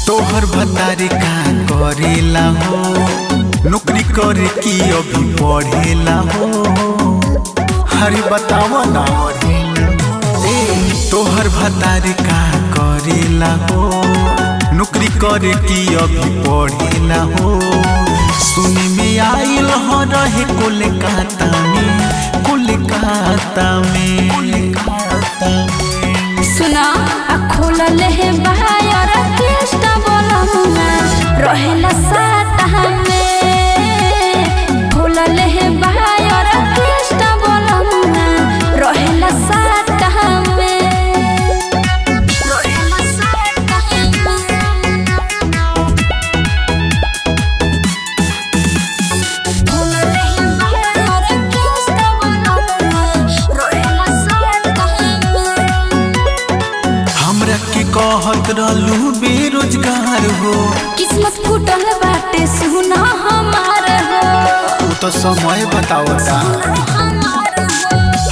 तोहर भतारी का करेला हो, नौकरी करे की अभी पढ़ेला हो। हरी बताओ ना तोहर भतारी का करेला हो, नौकरी करे की अभी पढ़ेला हो। सुनी में आइल हो रहे कोलकाता में सुना खोलल है बाहर केस्टा बोलमुना रहेला साता में। खोलल है बाहर केस्टा बोलमुना रहेला साता में। रहेला साता खोलल है बाहर केस्टा बोलमुना रहेला साता हमरा के कहत रहलू बेरोजगार हो। किस्मत फूटल बाटे सुना हमार हो। तू तो समय बतावता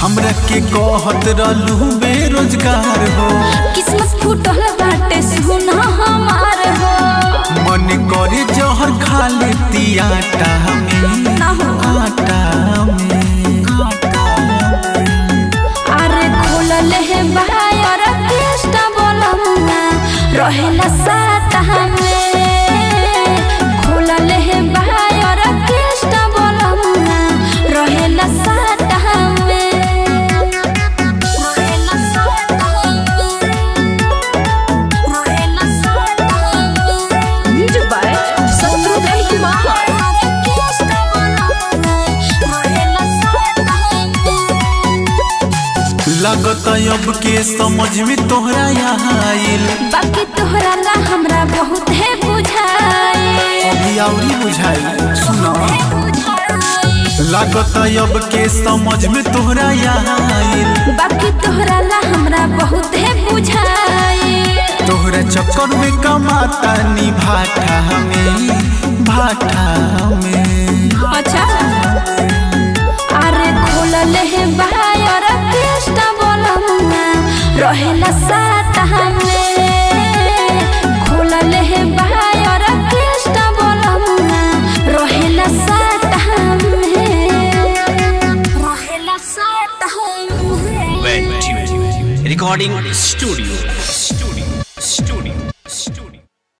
हमरा के कहत रहलू बेरोजगार हो। किस्मत फूटल बाटे सुना हमार हो। मन करे जहर खा लेती आटा में अरे खोलल है बाहर केस्टा बोलमुना रहेला साता में। खोलल है बाहर केस्टा बोलमुना रहेला साता में। रहेला साता रहेला साता म्यूजिक बाय शत्रुघ्न कुमार। केस्टा बोलमुना रहेला साता लगता अब के समझ में तोहरा यहाँ आइल। बाकी तोहरा ला हमरा बहुत है बुझाई। अभी औरी बुझाई सुना लगता अब के समझ में तोहरा यहाँ आइल। बाकी तोहरा ला हमरा बहुत है बुझाई। तोहरा चक्कर में कमाता नी भाटा में अच्छा अरे खोलल है बाहर केस्टा बोलमुना रहेला साता में। खोलल है बाहर केस्टा बोलमुना रहेला साता में। रहेला साता में। Recording Studio